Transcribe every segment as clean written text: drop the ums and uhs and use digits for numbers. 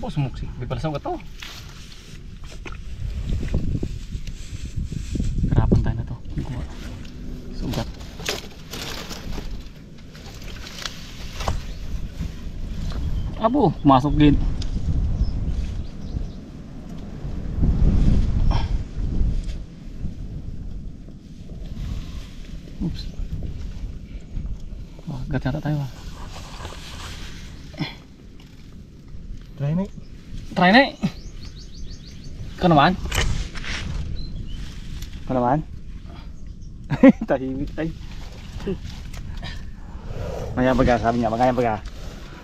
Abo, sumuksik. Di pala sa to. Karapan tayo na to. Sugat. Abo, masok din. Oops. Oh, gat yata tayo. Try na. Try na. Ikaw naman? Ikaw naman? Tahimik tayo. Maya baga, sabi niya, magkaya baga.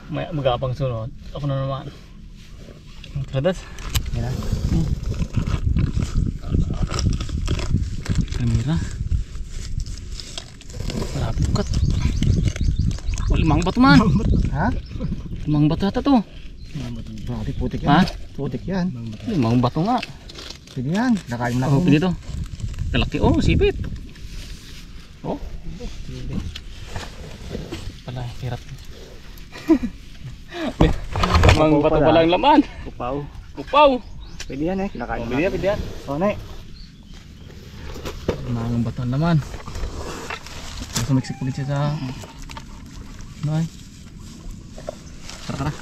May magapang sunod. Ako na naman. Tradas. Yan na. Kamera. Malapit bukat. Oh, 5 bato man. Ha? 5 bato ata to. Grabe, putik Ha? yan. Putik yan. 5 bato nga. Pwede yan. Nakain mo na Oh, ako. pwede to. Kalaki. Oh, sipit. Oh. Pala, hirap. 5 bato pa lang laman. Upaw. Upaw. Pwede yan eh. Nakain mo Pwede yan, na. pwede yan. O, nay. 5 bato naman. Sumiksik ulit siya sa... Ano ay? Tara, tara.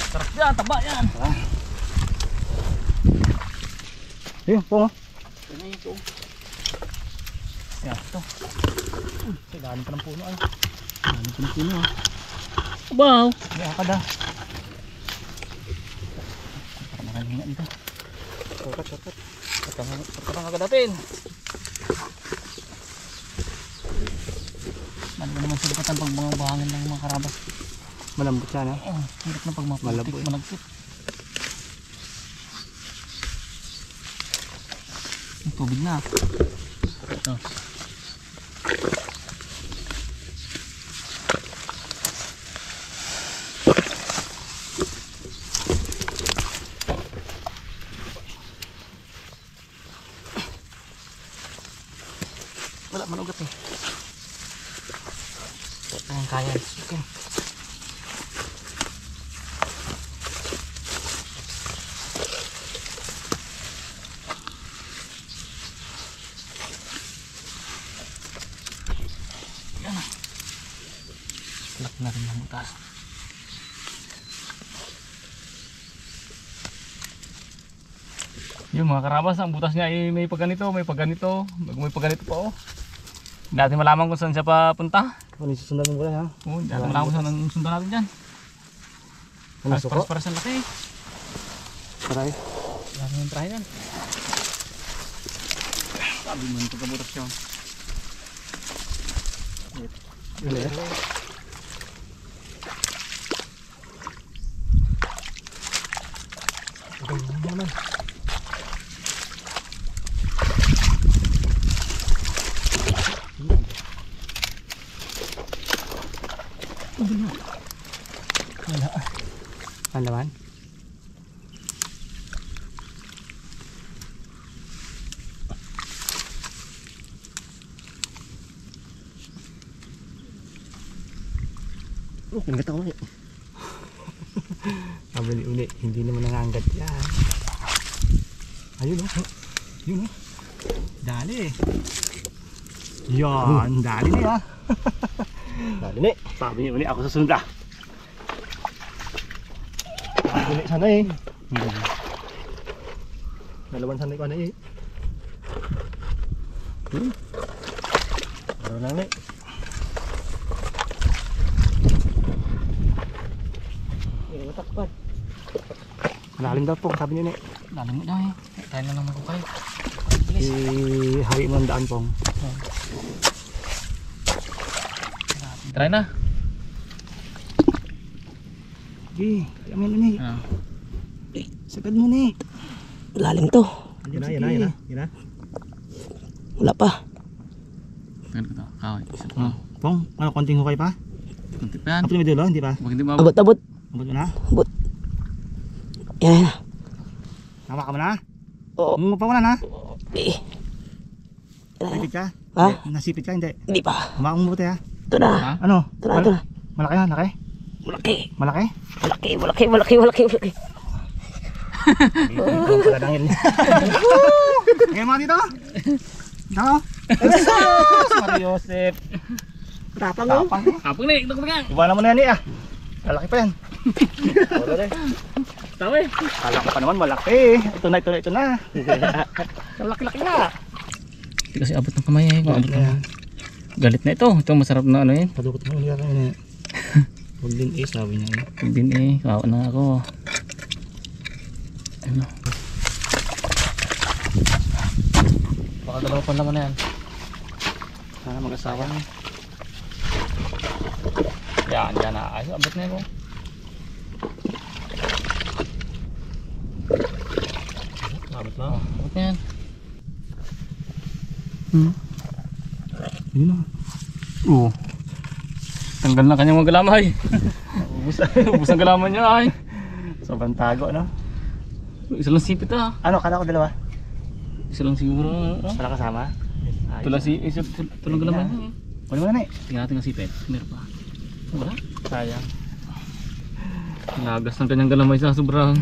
Sarap yan, taba yan. Ayun, po. Ano yung ito? Yan, ito. Kailangan pa ng puno ay. Kailangan pa ng puno ah. Abaw! Yan ka da. Para makalinga dito. Shortcut. Patang agad natin. Mali ko naman silipatan pag mga bahangin ng mga karabas. Malambot siya na. Oh, hirap na pag maputik, Malabo eh. malagkit. Ang tubig na. Ito. Wala man ugat eh. Ayan, kaya. Okay. Yan na. Lock na rin ang butas. Yung mga karabas, ang butas niya ay may pagganito, may pagganito pa oh. Hindi natin malaman kung saan siya papunta. Ano yung susundan mo ba ha? Oo, hindi natin malaman kung saan ang sundan natin dyan. Ano suko? Para sa laki. Try. Wala nang try yan. Sabi mo nito kabutas yun. Ulit. Okay, naman. Wala. Ano naman? Oh, pinagat ako eh. Sabi uli, hindi naman nangangat yan. Ayun oh. Yun oh. Dali. Yan, dali na ya. Dali na. Sabi niya uli, ako susunod ah. Uli sana eh. Dalawan sana ko na eh. Araw na eh. Takpan. Malalim daw po, sabi niyo eh. Lalim mo daw eh. Tayo na lang magkukay. Ihari mo ang daan pong. Try na. Sige, kaya mo yun eh. Ah. Sagad mo na eh. Lalim to. Yan na. Wala pa. Ganun ko to. Kaway. Isa pa. Pong, ano, konting hukay pa? Kunti pa yan. Kapag may dulo, hindi pa? Huwag hindi mabot. Abot. Abot mo na? Abot. Yan. Tama ka mo na? Oo. Mungo pa mo na na? Eh. Sipit ka? Ha? Nasipit ka, hindi. Hindi pa. Humakong mo ha? Ito na. Ha? Ano? Ito na. Malaki na, laki. Malaki. Malaki. Malaki, malaki, malaki, malaki, malaki. Ito pala dangil. Ngayon mga dito. Dito. Mario Joseph. Tapang mo. Tapang. Kapag na, ito ka. Iba naman na yan eh ah. Malaki pa yan. Wala rin. Tawa eh. Kala ko pa naman malaki. Ito na, ito na, ito na. Laki-laki na. Hindi kasi abot ng kamay eh. Abot na yan. Galit na ito. Ito masarap na ano yun. Padukot mo ulit ako yun eh. Huwag din eh, sabi niya eh. Huwag din eh. Kawa na ako. Ano? Baka dalawa pa naman na yan. Sana mag-asawa na. Yan, yan na. Ay, abot na ako. Abot na. Abot na yan. Yun na. Oo. Tanggal na kanyang mga galamay. Ubus ang galaman niya ay. Sobrang tago no? Isa lang sipit ah. Ano, kala ko dalawa? Isa lang siguro. Wala kasama? Ito lang ito lang galaman niya eh. Wala mo na eh. Tingnan natin ang sipit. Meron pa. Wala. Sayang. Nagas ng kanyang galamay sa sobrang.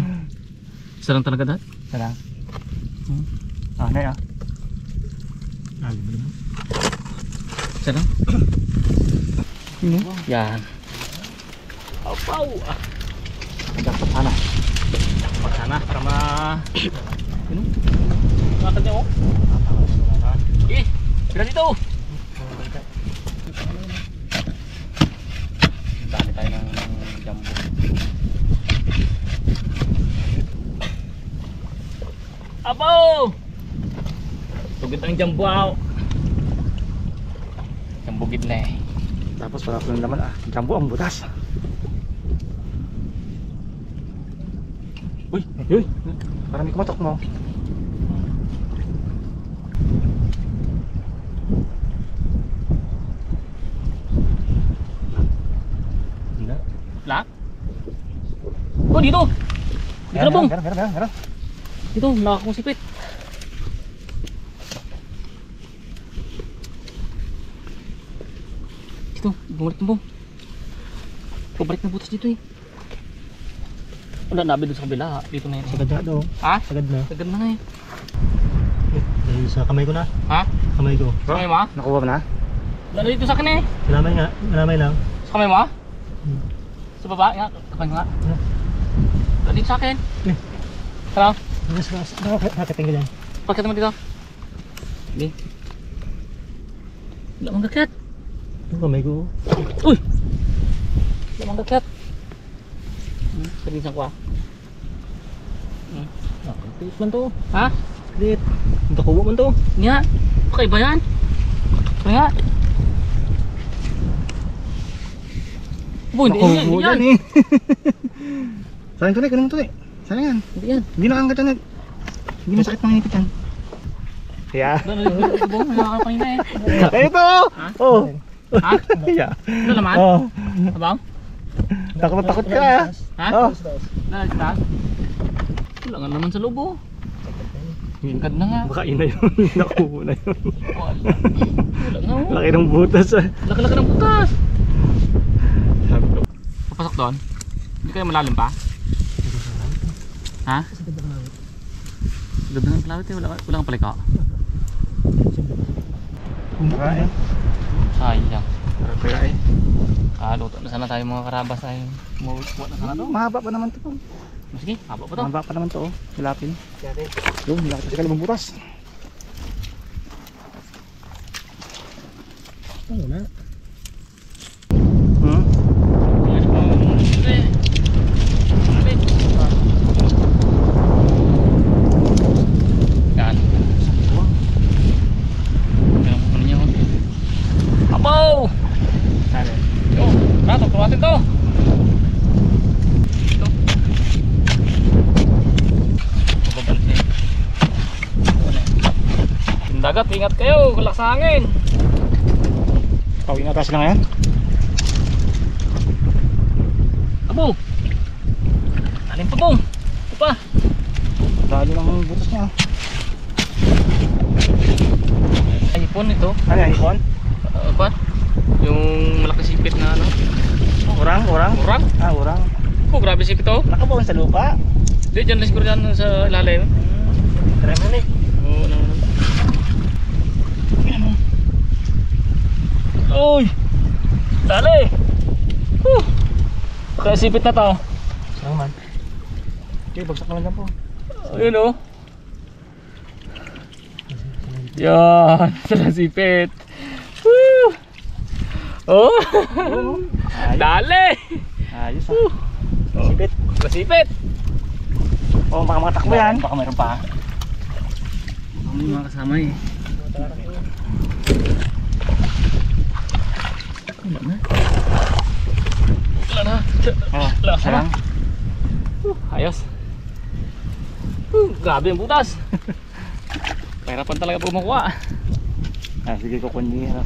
Isa lang talaga dahil. Sarang. Ah, na ah. Isa lang. Yan. Apaw! Dapat sana. Sana para ma... Ano? Makakad niya oh. Eh! Pila dito! Dali tayo ng jumbo. Apaw! Tugit ang jumbo ako. Jumbo gid na eh. Tapos wala ko ng laman ah. Jumbo ang butas. Uy! Uy! Parang may kumatok mo. Hindi. Lak? Oh dito! Dito na bong! Meron. Dito, nakakong sipit. Dito, bumalik na bong. Pabalik na butas dito eh. Wala nabi doon sa kabila. Dito na yun. Sagad na daw. Ha? Sagad na. Sagad na nga eh. Dahil sa kamay ko na. Ha? Kamay ko. Sa kamay mo ha? Nakuha mo na? Wala dito sa akin eh. Malamay nga. Malamay lang. Sa kamay mo ha? Sa baba nga. Kapag nga. Wala dito sa akin. Eh. Hello? Nakating ka dyan. Pakita mo dito. Hindi. Wala mong gakat. Yung kamay ko. Uy! Wala mong gakat. Parisan ko ah. Tiit man to. Ha? Tiit. Ang takubo man to. Nga. Okay ba yan? Kaya nga. Hindi Nakubo yan. dyan eh. Sayang to na, ganun to eh. Sayang yan. Hindi yan. Hindi nakanggat yan. Hindi masakit pang hipit yan. Yeah. Nakakal kanina eh. Ito! Oh! Ha? Yeah. Ano naman? Oh. Abang? Takot ka. Ha? Oh. Nalagtas? Wala nga naman sa lobo. Hingkad na nga. Baka yun na yun. Nakubo na yun. Wala nga oh. Laki ng butas ah. Laki-laki ng butas. Papasok doon? Hindi kayo malalim pa? Ha? Ganda ng klawit eh. Wala kang palika. Kumakain. Sayang. Kaya eh. Luto na sana tayo mga karabas ay umuwi na sana to. Mahaba pa naman to. Sige, haba pa to. Mahaba pa naman to. Silapin. Yung malaki pa sila ng butas. Ano na? Yan. Ano niya mo? Abaw! Yo, rato, kumatin to. Ito. Babalik niya. Yung dagat, ingat kayo, kalak sa hangin. Pawin atas lang yan. Abo! Alin pa bong? Ito pa. Dali lang ang butas niya. Ay, hipon ito. Ano yan, hipon? Ba? Yung malaki sipit na ano. Urang. Urang? Ah, urang. Oh, grabe sipit to. Nakabaon sa lupa. Hindi, dyan lang siguro dyan sa ilalim. Tara mo eh. Oo, Uy! Dali! Kaya sipit na to. Saan man? Okay, bagsak na lang dyan po. Ayun o. Yan, sa sipit. Woo! Oh! Dali! Ayos ah. Sipit. Masipit! Oo, baka makatakbo yan. Baka mayroon pa. May mga kasama eh. Wala na. Oh, Wala isa lang. Ayos. Grabe yung butas. Kahirapan talaga pag makuha. Ah, sige kukunin niya.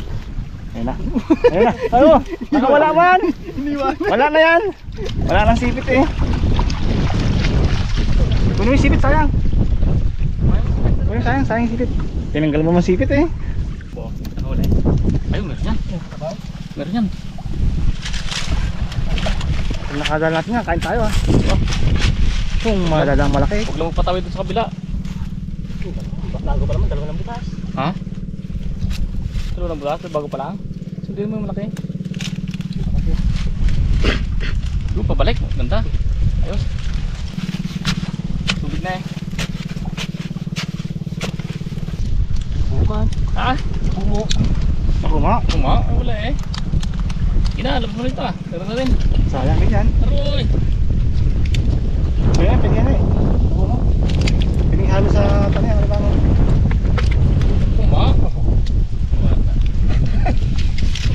Ayun na. Ayun na. Ano? Nakawala man. Wala na yan. Wala nang sipit eh. Kunin mo yung sipit, sayang. Kunin sayang yung sipit. Tinanggal mo yung sipit eh. Nakawala eh. Ayun, meron yan. Meron yan. Kung nakadala natin nga, kain tayo ah. Kung madadang malaki. Huwag lang magpatawid dun sa kabila. Bago pa naman, dalawa ng butas. Ha? Dalawa ng butas, bago pa lang. Sundin mo yung malaki. Doon, pabalik. Ganda. Ayos. Tubig na eh. Bukan. Ha? Bumo. Buma. Kuma? Wala eh. Kinalap mo rito ah. Meron na rin. Sayang din yan. Aroy! Kaya pwede yan eh. Bumo. Pinihalo sa tanay, ano ba mo? Kuma?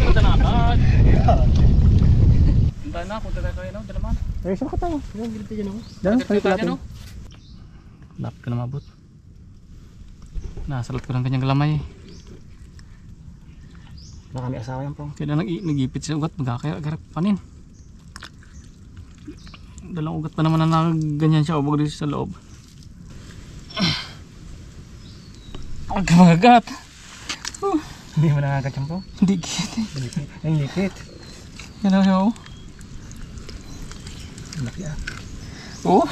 Punta na agad. Punta na, punta na kayo no, dalaman. Ay, saan ka tayo? Yung gilid dyan ako. Dyan, Agad palit tayo, natin. no? Lapit ka na mabot. Nasalat ko ng kanyang galamay. Baka may asawa yan po. Kaya nag-ipit sa ugat, magkakagarap panin. Dalang ugat pa naman na ganyan siya, ubog dito sa loob. Magkamagat. Hindi mo nangagat yan po. Hindi kit eh. Ang lipit. Yan ang siya oh. Laki ah. Oh.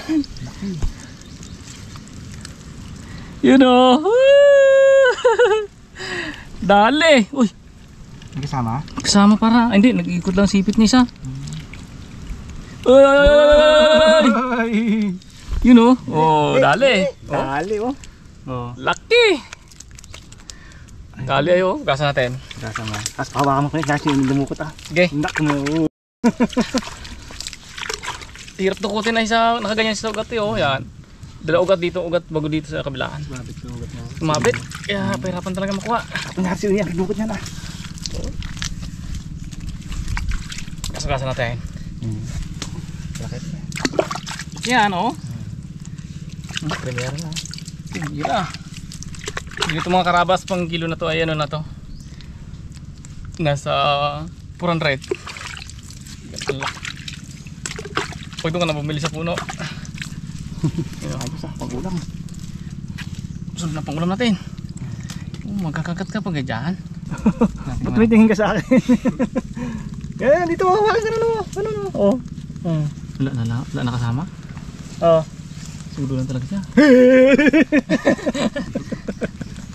Yun oh. Dali. Uy. May kasama? Kasama para. Ay, hindi, nag-iikot lang sipit ni isa. Ay! Ay! Yun oh. Oh, dali. Dali oh. Oh. Lucky. Dali ayo, gasa natin. Kasama. Tapos pahawakan mo ko kasi yung lumukot ah. Okay. Nak mo. Hirap dukutin na isa, nakaganyan sa ugat eh oh. Yan. Dala ugat dito, ugat bago dito sa kabilaan. Mabit sa ugat mo. Sumabit. Kaya pahirapan talaga makuha. Ang harsil niya, lumukot niya na. Gasa-gasa natin. Bakit? Yan oh. Premiere na. Gira. Dito mga karabas pang kilo na to ay ano na to. Nasa 400. Pwede ka na bumili sa puno. Ayos ah, pag-ulam. Sunod na pang ulam natin. Magkakagat ka pag dyan. Ba't may tingin ka sa akin? Eh, dito mo, hawakan ka na naman. Ano na? Oo. Wala nakasama? Oo. Sudo lang talaga siya.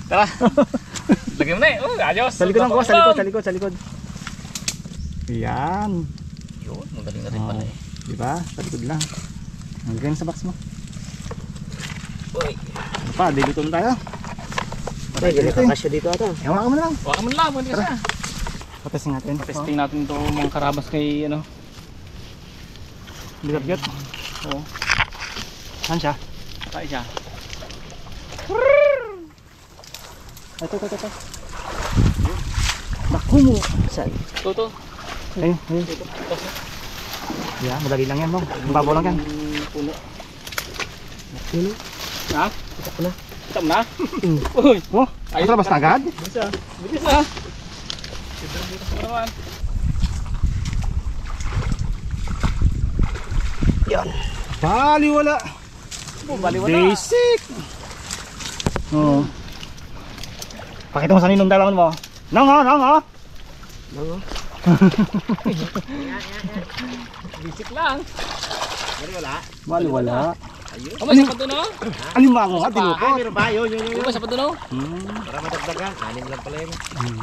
Tara. Lagyan mo na eh. Oh, ayos. Sa likod lang ko, sa likod. Yan. Yun, magaling na rin pala eh. Diba? Sa likod lang. Hanggang sa box mo. Uy. Ano pa, dito na tayo. Ay, nakakasya dito ata. Hawakan mo na lang. Wala mo lang, pwede ka siya. Patasing natin. Testing natin ito mga karabas kay ano. Bigat-bigat. Oo. Saan siya? Patay siya. Ito. Naku mo. Saan? Ito. Ayun. Yan, madali lang yan mo. Babaw lang yan. Puno. Yun. Ha? Itak na. Itam na? Uy. Oh, matrabas na agad? Bilis ah. Bilis ah. Butas mo naman. Yan. Baliwala. Baliwala. Basic. Oo. Pakita mo sa ninong dalaman mo. Nang ha. Ano? Basic lang. Bali wala. Oh, may sapat doon oh. Alimango nga, Ay, tinukot. meron ba? Yun. May sapat doon oh. Para matagdagan. Kanin lang pala yun.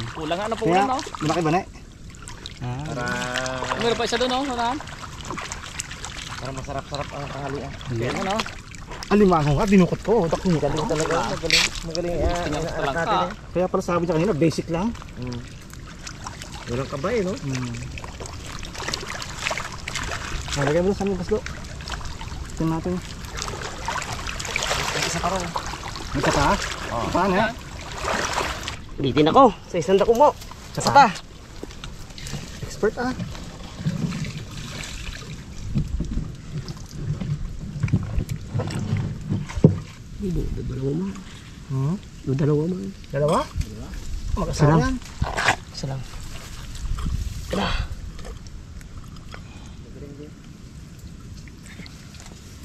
Kulang nga na po Kaya, no. malaki ba na eh? Para, Meron pa isa doon oh. Saan? para masarap-sarap ang kahalian. Ano? Alimango nga, dinukot ko. Takong Galing talaga. Magaling. Tinapos Anak lang natin ka. eh. Kaya pala sabi niya kanina, basic lang. Walang kabay, no? Lagay mo sa aming paslo. Tingnan natin. Isa pa rin. May kata? Oo. Paano eh? Bitin ako sa isang dako mo. Tsaka? Sata. Expert ah. Dalawa mo. Hmm? Dalawa mo. Dalawa? Mag-asawa yan. Isa lang.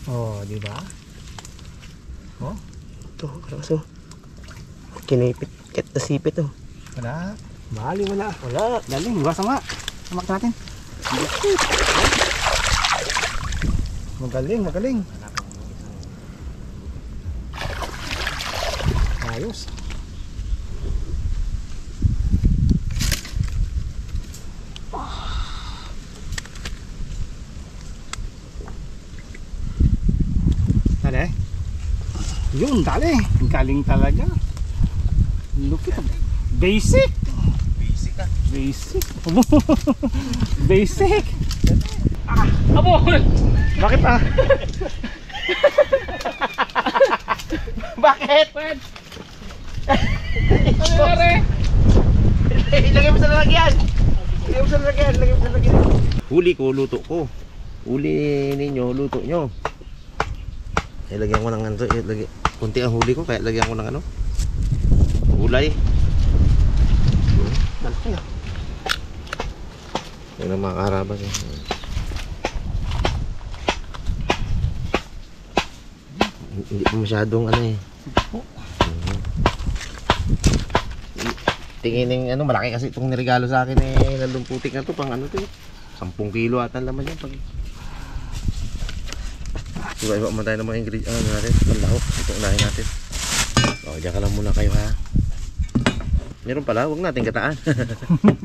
Oh, di ba? Ito, karaso. Kinipit. Ket na sipit oh. Wala. Bali, wala. Wala. Galing, huwasa nga. Samak natin. Magaling. Ayos. Dali. Yun, dali. Galing talaga. Look at basic. Basic. Basic. Abo! Bakit ah? Bakit? Ano nangyari? Ilagay mo sa lalagyan. Huli ko, luto ko. Huli ninyo, luto nyo. Ilagyan ko ng ano, kunti ang huli ko, kaya lagyan ko ng ano. Gulay. Malaki ah. Yan ang mga karabas eh. Hindi pa masyadong ano eh. Tingin ng ano, malaki kasi itong niregalo sa akin eh. Nandun putik na to, pang ano to eh. 10 kilo ata laman yan pag... Iba-iba mo tayo ng mga ingredients ano natin, panlahok. Ito unahin natin. O, diyan ka lang muna kayo ha. Meron pala, huwag natin gataan.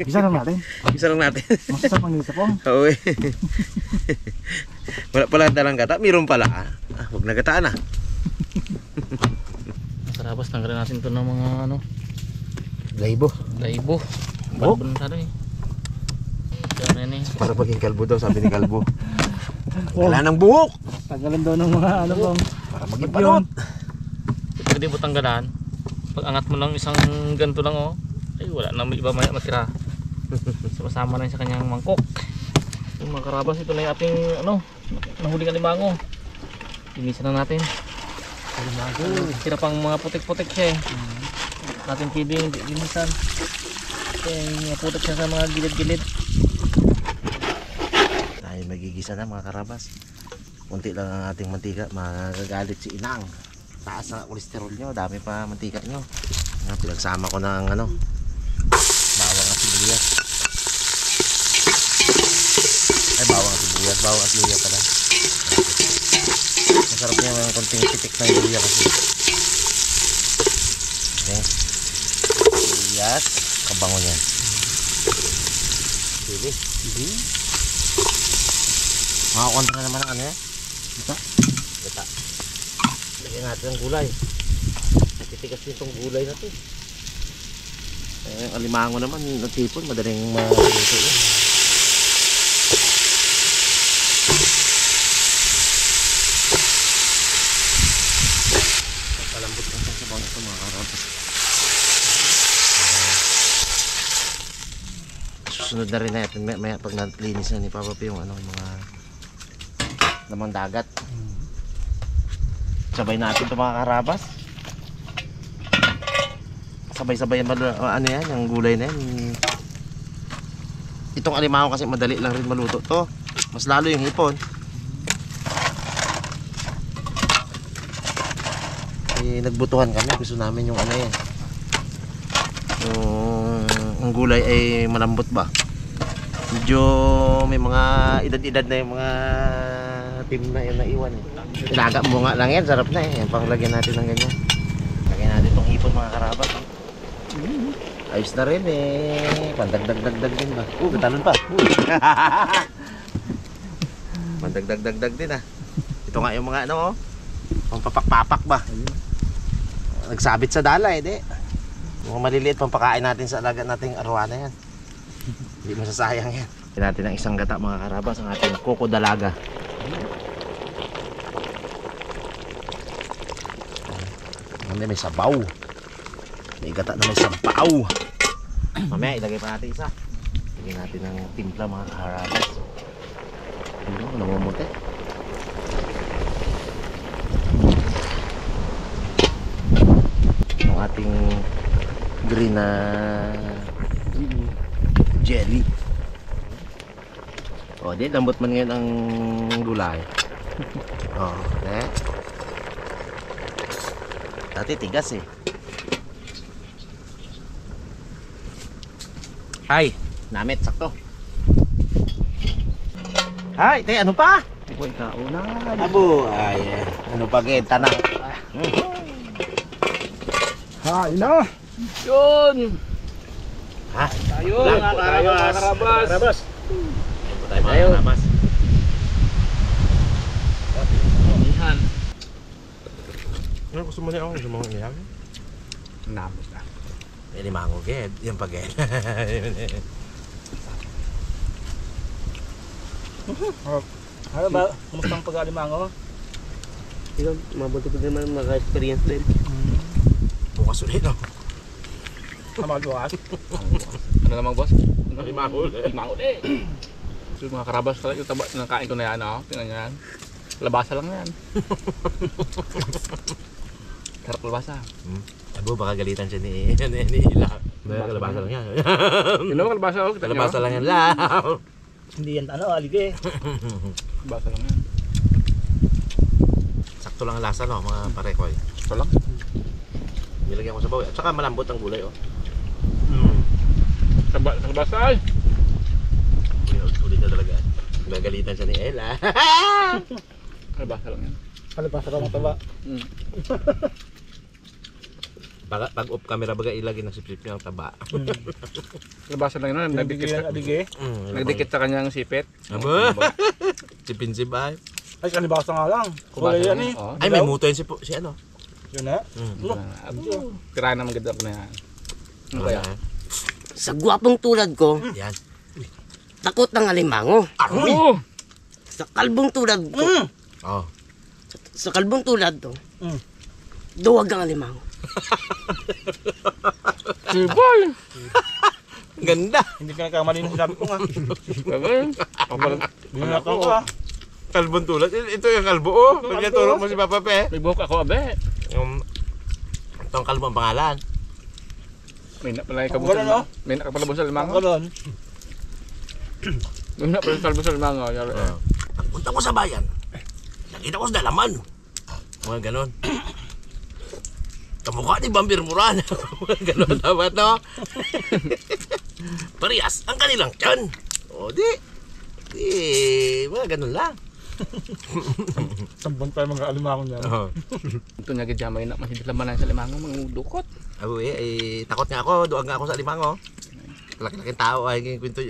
Isa lang natin. Isa lang natin. Masasap ang nilisa po. Oo eh. Wala pala talang gata, meron pala ah. Huwag na gataan ah. Masarabas, tanggalin natin ito ng mga ano, Laibo. laibo. Oh. Balbon masyado eh. Diyan yan eh. Para maging kalbo daw, sabi ni kalbo. Wala nang buhok. Tagalan daw ng mga ano bang. Para maging palot. Pwede mo tanggalan. Pag angat mo lang isang ganito lang oh, ay wala na may iba matira. Sama na sa kanyang mangkok. Yung mga karabas, ito na yung ating ano, nahuling alimango. Linisan na natin. Tira pang mga putik-putik siya eh. Natin pwedeng linisan. Yung mga putik siya sa mga gilid-gilid. Tayo magigisa na mga karabas. Kunti lang ang ating mantika, magagalit si Inang. Taas na kolesterol nyo, dami pa mantika nyo. Pinagsama ko ng ano, bawang at sibuyas. Ay, bawang at sibuyas, bawang at luya pala. Masarap niya ng konting pitik ng luya kasi. Okay. Sibuyas, kabango niya. Sili. Makakontra naman ang ano eh. Gata. Lagyan natin ang gulay. Nakitigas din itong gulay na ito. Ang alimango naman, natipon, madaling maluto yun. Palambot lang sa sabaw ito mga karabas. Susunod na rin natin maya pag nalinis na ni Papa P yung ano, mga lamang dagat. Sabay natin ito mga karabas. Sabay-sabay ano yan, yung gulay na yan. Itong alimango kasi madali lang rin maluto to. Mas lalo yung hipon. Nagbutuhan kami, gusto namin yung ano yan. Yung gulay ay malambot ba? Medyo may mga edad-edad na yung mga team na yun naiwan eh. Ilaga mo nga lang yan, sarap na eh. Yan pang lagyan natin ng ganyan. Lagyan natin itong hipon mga karabat. Ayos na rin eh. Pandagdag-dagdag din ba? Talon pa. Pandagdag-dagdag din ah. Ito nga yung mga ano oh. Pampapak-papak ba? Nagsabit sa dala eh, di. Mga maliliit pampakain natin sa alaga nating arwana yan. Hindi masasayang yan. Tignan natin ang isang gata mga karabas, ang ating koko dalaga. Hindi, may sabaw. May gata na may sabaw. Mamaya ilagay pa natin isa. Ilagay natin ng timpla mga karabas. Ano, namumuti. Ang ating green na jelly. O, di lambot man ngayon ang gulay. O, eh. Dati tigas eh. Ay, namit sakto. Ay, te ano pa? Uy, kauna. Abo, ay, ano pa kita na. Ha, ina. Yun! Ha? Tayo! Wala, Tayo mga karabas! Karabas. Tayo mga karabas. Ihan. Ano gusto mo niya ako? Gusto mo niya? Namos na. May limango, ged. Yung pag-ged. Ano ba? Kumusta ang pag-alimango? Ikaw, mabuti pa naman maka-experience din. Bukas ulit, no? Tama bukas. Ano naman boss? Limango ulit. Limango ulit! So mga karabas talaga yung taba, nakain ko na yan oh. Tingnan nyo yan. Labasa lang yan. Sarap labasa. Abo, baka galitan siya ni Ila. Kalabasa lang yan. Yun naman kalabasa oh. Kita nyo. Kalabasa lang yan lang. Hindi yan alige. Kalabasa lang yan. Sakto lang ang lasa, no, mga parekoy. Ito lang. Nilagyan ko sa bawi. At saka malambot ang gulay, oh. Kalabasa ay! Ulit na talaga. Gagalitan siya ni Ella. Kalabasa lang yan. Kalabasa ka mataba. Pag off camera baga ilagay ng sip-sip niya ang taba. Kalabasa lang yun. Nagdikit, Alige. nagdikit sa kanyang sipit. Aba! Sipin-sip ay. Ay, kalibasa nga lang. Kulay yan eh. Oh. Ay, may muto yun si ano. Yun na. Tirahan naman ganda ko na yan. Ano kaya? Sa gwapong tulad ko, Yan. takot ng alimango. Aroy! Oh! Sa kalbong tulad ko, Oh. sa kalbong tulad to, Mm. duwag ang alimango. Sibay! Ganda! Hindi ka nagkamali na sinabi ko nga. Gagawin. Binunakaw ka. Kalbon tulad. Ito yung kalbo, oh. Pagkaturo mo si Papa Pe. May buhok ako, abe. Itong kalbo ang pangalan. May na pala yung Ganun, kabusal. no? May nakapalabon sa limango. Ganon. May na pala yung kalbon sa limango. Pagpunta ko sa bayan, nakita ko sa dalaman. Mga ganon. Kamukha ni Bambir Muran. Mga ganon dapat, no? Parehas ang kanilang tiyan. O, di. Mga ganon lang. Sambon pa yung mga alimango niya. Ito niya gidya may na mahigit laman sa limango. Mga dukot. Abo takot nga ako. Duwag nga ako sa limango. Kalaki-laking tao ay kwento.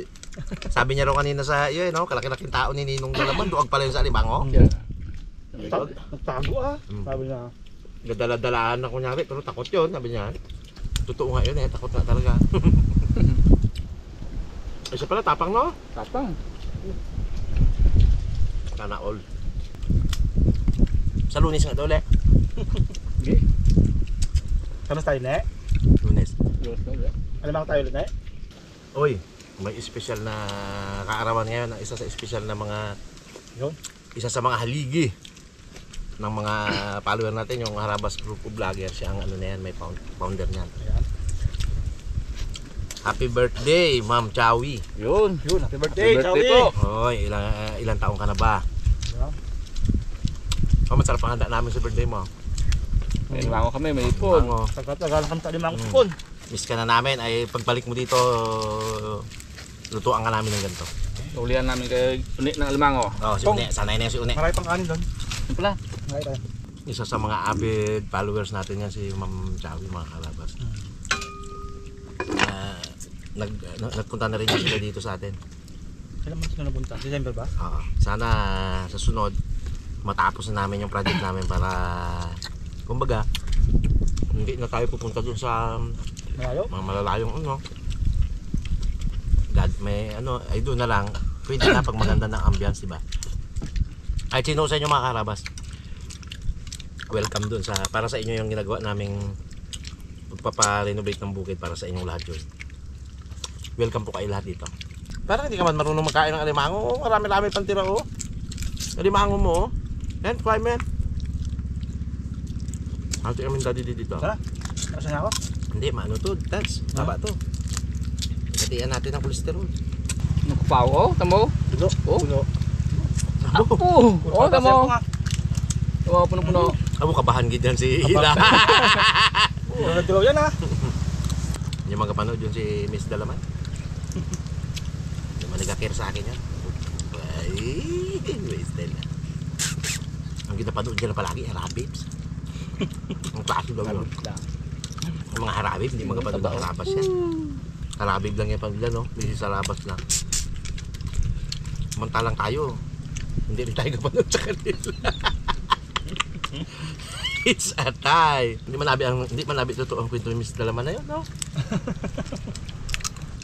Sabi niya raw kanina sa iyo, no? Kalaki-laking tao ni Ninong Dalaman. Duwag pala yun sa limango. Yeah. Nagtago ah. Sabi niya. Gadala-dalaan na kunyari, pero takot yun, sabi niya. Totoo nga yun eh, takot nga talaga. Ay siya pala, tapang no? Tapang. Sana all. Sa Lunes nga daw ulit. Okay. Kamas tayo na eh. Lunes. Alimango tayo ulit na eh. Oy, may special na kaarawan ngayon, isa sa special na mga Yun. isa sa mga haligi ng mga follower natin, yung Harabas Group of Vlogger. Siya ang ano na yan, may founder niyan. Ayan. Happy birthday, Ma'am Chowie. Yun. Yun, happy birthday, Birthday Chowie. po. Hoy, ilang taong ka na ba? Yeah. Oh, masarap ang handa namin sa birthday mo. May limango kami, may ipon. Tagal kami sa alimango kupon. Miss ka na namin, ay pagbalik mo dito, lutuan ka namin ng ganito. Ulihan namin kay Uni ng alimango. Oh, si Une, sanay na yan si Une. Marami pang kanin doon. Yun pala. Marami tayo. Isa sa mga avid followers natin yan si Ma'am Chawi, mga kalabas. Nagpunta na rin yan sila dito sa atin. Kailan mo sila napunta? December ba? Oo. Sana sa sunod, matapos na namin yung project namin para, kumbaga, hindi na tayo pupunta dun sa Malayo? mga malalayong God, may ay doon na lang, pwede na pag maganda ng ambience, diba? Ay, sino sa inyo mga karabas? Welcome doon sa, para sa inyo yung ginagawa naming pagpapa-renovate ng bukid para sa inyong lahat yun. Welcome po kayo lahat dito. Parang hindi ka man marunong magkain ng alimango. Marami-rami pang tira, oh. Alimango mo, oh. Yan, climb yan. Hati kami daddy dito. Tara. Nasaan ako? Hindi, maano to, dance. Baba to. Hatian natin ang kolesterol. Nagpaw, oh. Tamo. Puno. Oh. Puno. Ako. Oh, tamo. Oh, puno-puno. Abo, kabahan gid yan si Hila. Oo, nagdilaw yan ha. Yung mga kapanood yun si Miss Dalaman. Yung manigakir sa akin yan. Ay, wasted na. Ang ginapanood dyan palagi, harabibs. Ang klase daw yun. Ang mga harabib, hindi mga kapanood ng harabas yan. Harabib lang yan pamilya, no? Bisi sa labas lang. Samantalang tayo, hindi rin tayo kapanood sa kanila. It's a tie. Hindi man nabi totoo ang kwento ni Miss Dalaman na yun, no?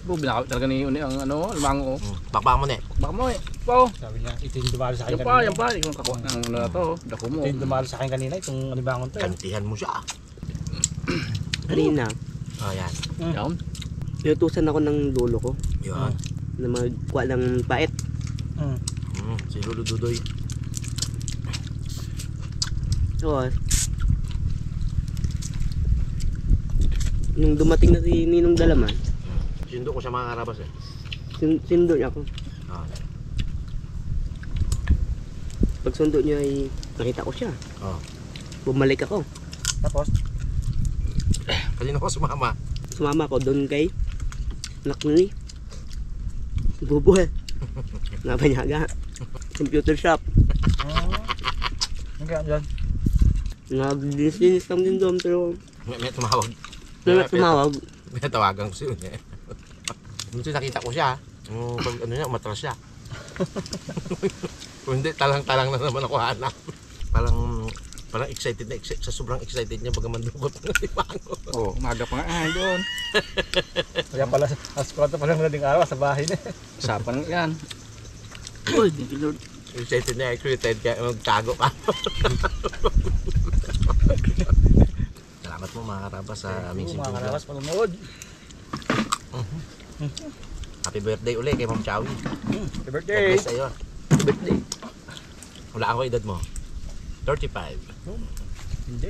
Binakawit talaga ni Uni ang alimango, oh. Bakbak mo na eh. Baka mo, eh. Pao. Sabi niya, ito yung dumalo sa akin Yan pa, yan pa. Ikaw kakuha ng ano na to. Dako mo. Ito yung dumalo sa akin kanina, itong alimangon to. Kantihan mo siya. Kanina, Oh, yan. Yan. pinutusan ako ng lolo ko Yun. na magkuha ng pait. Si Lolo Dudoy. Oo. Nung dumating na si Ninong Dalaman, Sindo ko siya mga karabas eh. sinundo niya ako. Oh. Pag sundo niya ay nakita ko siya. Oh. Bumalik ako. Tapos, Kanina ko sumama. Sumama ako doon kay anak ni Bubuhay. Nabanyaga. Computer shop. ang kaya dyan? Naglinis lang din doon pero May tumawag. tumawag. May tawagan ko siya eh. Minsan nakita ko siya. Pag ano niya, umatras siya. Kung hindi, talang-talang na naman ako hanap. Parang excited na excited. Sa sobrang excited niya, bagaman dukot ng limango. Oh, umaga pa nga. Ay, doon. Kaya pala, askwata pa lang madaling araw sa bahay na. Usapan yan. Uy, thank you Lord. Excited na excited kaya magtago pa. Salamat mo mga karabas sa aming Mga simple vlog. karawas, panunood. Happy birthday uli kay Ma'am Chawi. Happy God birthday! bless sa'yo. Birthday. Wala ako edad mo. 35. Hindi.